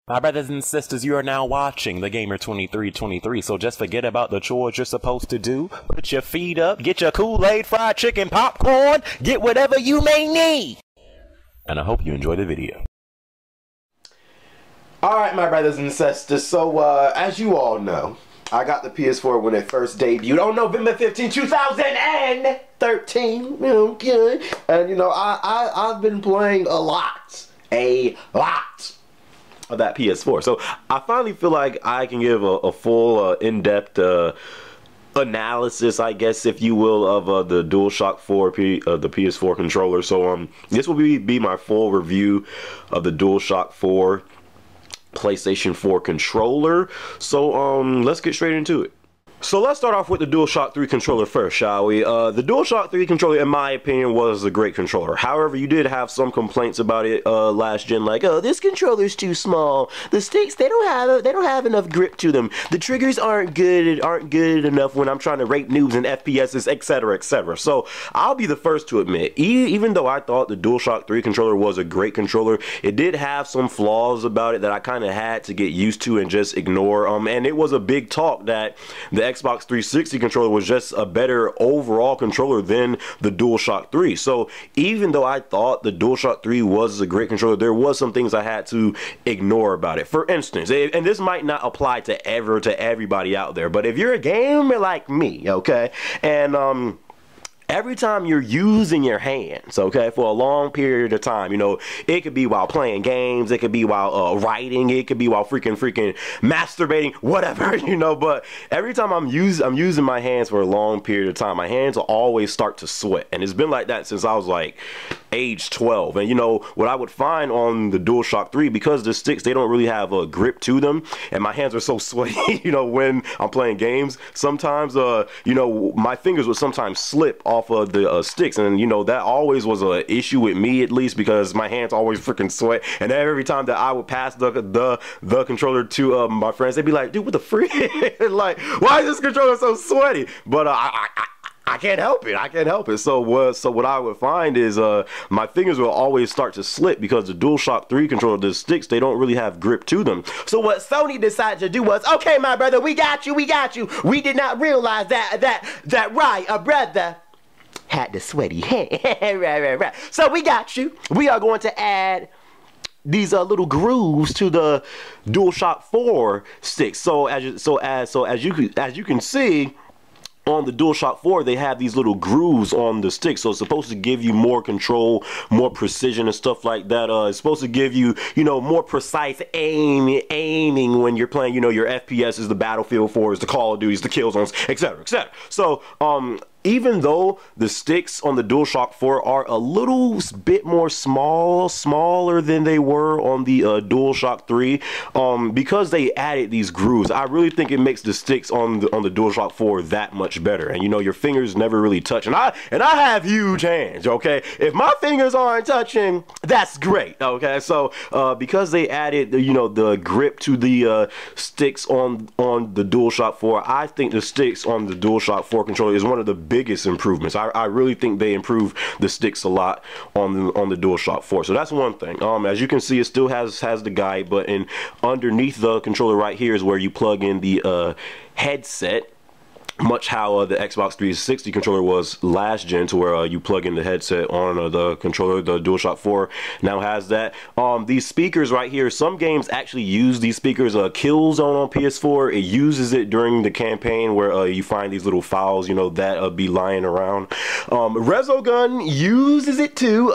My brothers and sisters, you are now watching The Gamer 2323, so just forget about the chores you're supposed to do. Put your feet up, get your Kool-Aid, fried chicken, popcorn, get whatever you may need. And I hope you enjoy the video. Alright, my brothers and sisters, so as you all know, I got the PS4 when it first debuted on November 15, 2013. Okay. And you know, I've been playing a lot of that PS4. So I finally feel like I can give a full in-depth analysis, I guess, if you will, of the Dualshock 4 the PS4 controller. So this will be my full review of the Dualshock 4 PlayStation 4 controller. So let's get straight into it. So let's start off with the Dualshock 3 controller first, shall we? The Dualshock 3 controller, in my opinion, was a great controller. However, you did have some complaints about it last gen, like, oh, this controller's too small. The sticks, they don't have enough grip to them. The triggers aren't good enough when I'm trying to rate noobs and FPSs, etc., etc. So I'll be the first to admit, even though I thought the Dualshock 3 controller was a great controller, it did have some flaws about it that I kind of had to get used to and just ignore. And it was a big talk that the Xbox 360 controller was just a better overall controller than the Dualshock 3. So even though I thought the Dualshock 3 was a great controller, there was some things I had to ignore about it. For instance, and this might not apply to everybody out there, but if you're a gamer like me, okay, and every time you're using your hands, okay, for a long period of time, you know, it could be while playing games, it could be while writing, it could be while freaking masturbating, whatever, you know, but every time I'm using my hands for a long period of time, my hands will always start to sweat, and it's been like that since I was like age 12. And you know what I would find on the Dualshock 3, because the sticks, they don't really have a grip to them, and my hands are so sweaty, you know, when I'm playing games, sometimes you know, my fingers would sometimes slip off of the sticks, and you know, that always was an issue with me, at least, because my hands always freaking sweat. And every time that I would pass the controller to my friends, they'd be like, dude, what the freak? Like, why is this controller so sweaty? But I can't help it. I can't help it. So what I would find is my fingers will always start to slip, because the Dualshock 3 controller, the sticks, they don't really have grip to them. So what Sony decided to do was, okay, my brother, we got you. We did not realize that right, a brother had the sweaty hand. right. So we got you. We are going to add these little grooves to the Dualshock 4 sticks. So as you can see, on the Dualshock 4, they have these little grooves on the stick, so it's supposed to give you more control, more precision and stuff like that. It's supposed to give you, you know, more precise aiming when you're playing, you know, your FPS, the Battlefield 4s, the Call of Duties, the Killzones, etc., etc. So, even though the sticks on the Dualshock 4 are a little bit more smaller than they were on the Dualshock 3, because they added these grooves, I really think it makes the sticks on the Dualshock 4 that much better. And you know, your fingers never really touch. And I have huge hands, okay? If my fingers aren't touching, that's great, okay? So because they added, you know, the grip to the sticks on the Dualshock 4, I think the sticks on the Dualshock 4 controller is one of the biggest improvements. I really think they improve the sticks a lot on the Dualshock 4. So that's one thing. As you can see, it still has the guide button. Underneath the controller right here is where you plug in the headset, much how the Xbox 360 controller was last gen, to where you plug in the headset on the controller. The Dualshock 4 now has that. These speakers right here, some games actually use these speakers. Killzone on PS4, it uses it during the campaign, where you find these little files, you know, that be lying around. Resogun uses it too.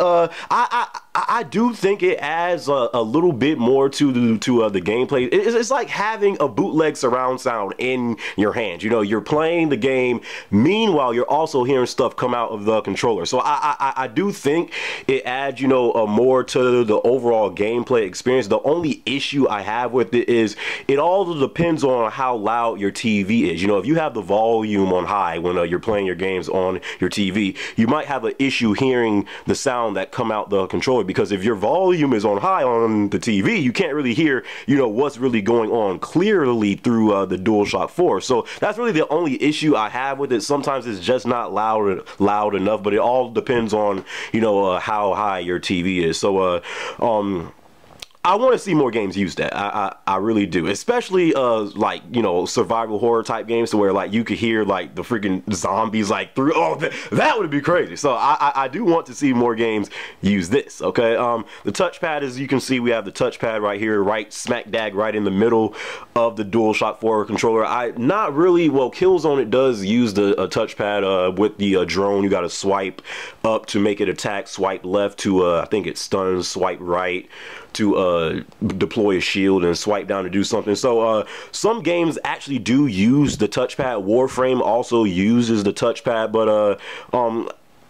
I do think it adds a little bit more to the gameplay. It's like having a bootleg surround sound in your hand. You know, you're playing the game, meanwhile you're also hearing stuff come out of the controller. So I do think it adds, you know, more to the overall gameplay experience. The only issue I have with it is it all depends on how loud your TV is. You know, if you have the volume on high when you're playing your games on your TV, you might have an issue hearing the sound that come out the controller, because if your volume is on high on the TV, you can't really hear, you know, what's really going on clearly through the Dualshock 4. So that's really the only issue I have with it. Sometimes it's just not loud enough, but it all depends on, you know, how high your TV is. So I want to see more games use that. I really do, especially like, you know, survival horror type games to where like you could hear like the freaking zombies like through. Oh, that would be crazy. So I do want to see more games use this. Okay, the touchpad, as you can see, we have the touchpad right here, right smack dab right in the middle of the DualShock 4 controller. Not really. Well, Killzone, it does use the touchpad with the drone. You got to swipe up to make it attack, swipe left to I think it stuns, swipe right to deploy a shield, and swipe down to do something. So some games actually do use the touchpad. Warframe also uses the touchpad, but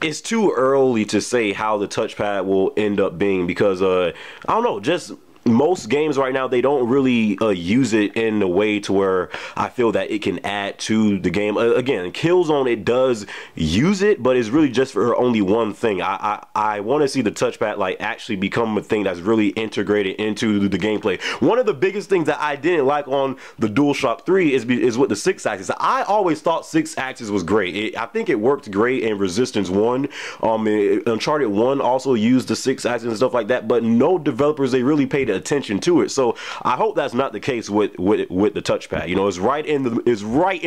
it's too early to say how the touchpad will end up being, because I don't know, just most games right now, they don't really use it in a way to where I feel that it can add to the game. Again, Killzone, it does use it, but it's really just for only one thing. I want to see the touchpad like actually become a thing that's really integrated into the gameplay. One of the biggest things that I didn't like on the DualShock 3 is with the 6-axis. I always thought 6-axis was great. I think it worked great in Resistance 1. Uncharted 1 also used the 6-axis and stuff like that, but no developers, they really paid attention to it. So I hope that's not the case with the touchpad. You know, it's right in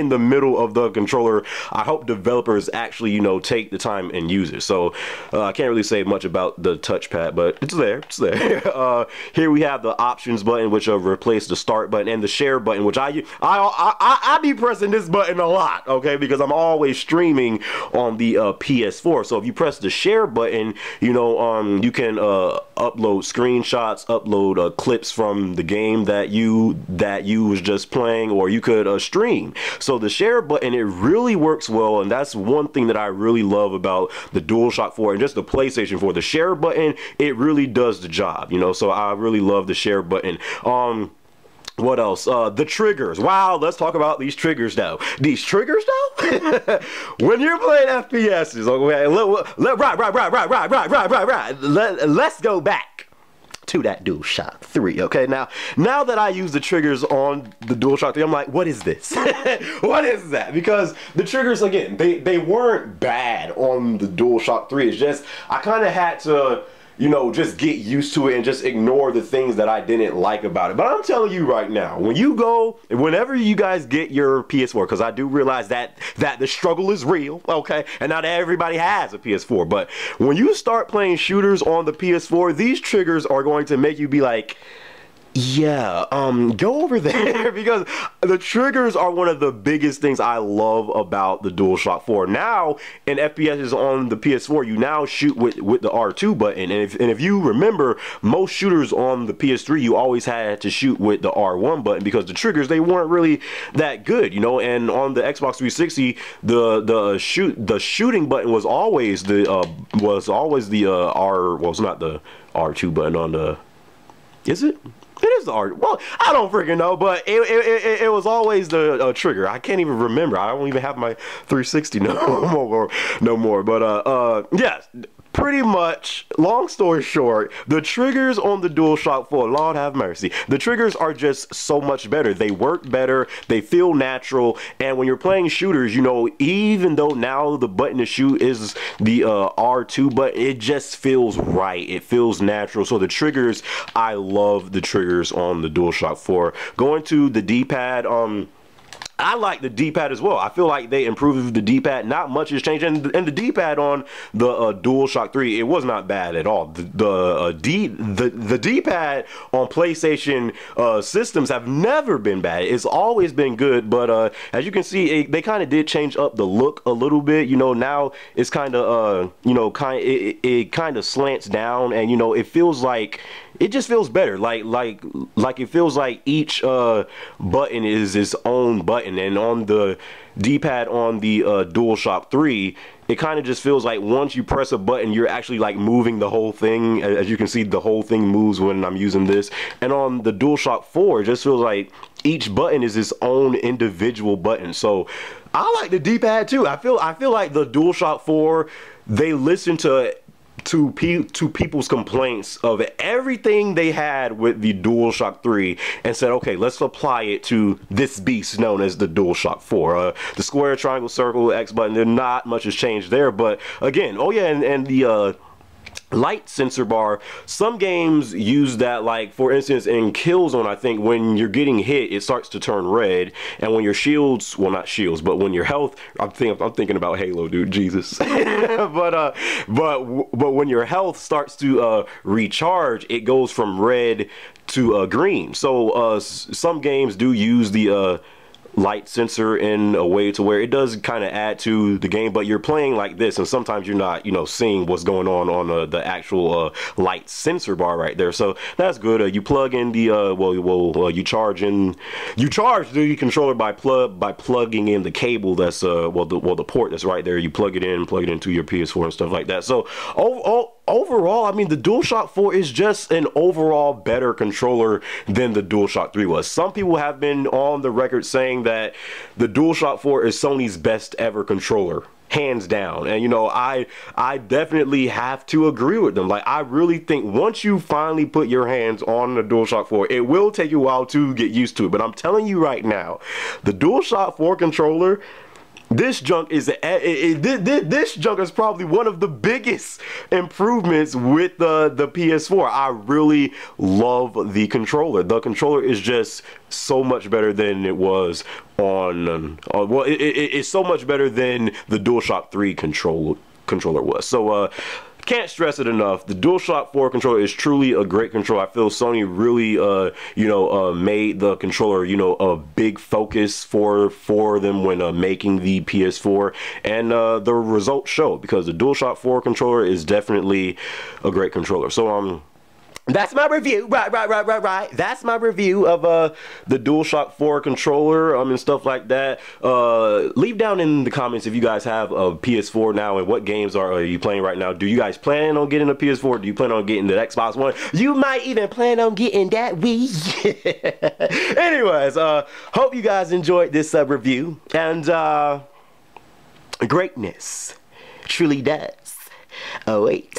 the middle of the controller. I hope developers actually, you know, take the time and use it. So I can't really say much about the touchpad, but it's there. It's there. Here we have the options button, which replace the start button, and the share button, which I be pressing this button a lot, okay, because I'm always streaming on the PS4. So if you press the share button, you know, you can upload screenshots, upload clips from the game that you was just playing, or you could stream. So the share button, it really works well, and that's one thing that I really love about the DualShock 4 and just the PlayStation 4. The share button, it really does the job, you know. So I really love the share button. What else? The triggers. Wow, let's talk about these triggers now. These triggers though? When you're playing FPSs, okay, let's go back to that DualShock 3, okay? Now that I use the triggers on the DualShock 3, I'm like, what is this? What is that? Because the triggers, again, they weren't bad on the DualShock 3. It's just, I kind of had to, you know, just get used to it and just ignore the things that I didn't like about it. But I'm telling you right now, whenever you guys get your PS4, because I do realize that the struggle is real, okay? And not everybody has a PS4. But when you start playing shooters on the PS4, these triggers are going to make you be like, yeah, go over there, because the triggers are one of the biggest things I love about the DualShock 4. Now, in FPSs on the PS4, you now shoot with the R2 button, and if you remember, most shooters on the PS3, you always had to shoot with the R1 button because the triggers, they weren't really that good, you know. And on the Xbox 360, the shooting button was always the R. Well, it's not the R2 button on the. Is it? It is the R. Well, I don't freaking know, but it was always the trigger. I can't even remember. I don't even have my 360 no more. But yes, pretty much, long story short, the triggers on the DualShock 4, Lord have mercy, the triggers are just so much better. They work better, they feel natural, and when you're playing shooters, you know, even though now the button to shoot is the R2 button, it just feels right. It feels natural. So the triggers, I love the triggers on the DualShock 4. Going to the D-pad, I like the D-pad as well. I feel like they improved the D-pad. Not much has changed, and the D-pad on the DualShock 3, it was not bad at all. The D-pad on PlayStation systems have never been bad. It's always been good, but as you can see, they kind of did change up the look a little bit. You know, now it's kind of you know, it kind of slants down, and you know, it feels like. It just feels better, like it feels like each button is its own button. And on the D-pad on the DualShock 3, it kind of just feels like once you press a button, you're actually like moving the whole thing. As you can see, the whole thing moves when I'm using this. And on the DualShock 4, it just feels like each button is its own individual button. So I like the D-pad too. I feel like the DualShock 4, they listen to people's complaints of everything they had with the DualShock 3 and said, okay, let's apply it to this beast known as the DualShock 4. The square, triangle, circle, X button, not much has changed there, but again, oh yeah, and the light sensor bar. Some games use that, like for instance in Killzone, I think when you're getting hit it starts to turn red, and when your shields, well not shields, but when your health, I'm thinking about Halo, dude, Jesus. but when your health starts to recharge, it goes from red to green. So some games do use the light sensor in a way to where it does kind of add to the game, but you're playing like this and sometimes you're not, you know, seeing what's going on the actual light sensor bar right there. So that's good. You plug in the you charge the controller by plugging in the cable that's the port that's right there. You plug it into your PS4 and stuff like that. So overall, I mean, the DualShock 4 is just an overall better controller than the DualShock 3 was. Some people have been on the record saying that the DualShock 4 is Sony's best ever controller, hands down. And you know, I definitely have to agree with them. Like, I really think once you finally put your hands on the DualShock 4, it will take you a while to get used to it. But I'm telling you right now, the DualShock 4 controller, this junk is probably one of the biggest improvements with the PS4. I really love the controller. The controller is just so much better than it was on it's so much better than the DualShock 3 controller was. So can't stress it enough. The DualShock 4 controller is truly a great controller. I feel Sony really, made the controller, a big focus for them when making the PS4, and the results show, because the DualShock 4 controller is definitely a great controller. So that's my review. Right. That's my review of the DualShock 4 controller and stuff like that. Leave down in the comments if you guys have a PS4 now and what games are you playing right now. Do you guys plan on getting a PS4? Do you plan on getting the Xbox One? You might even plan on getting that Wii. Anyways, hope you guys enjoyed this review, and greatness truly does. Oh wait.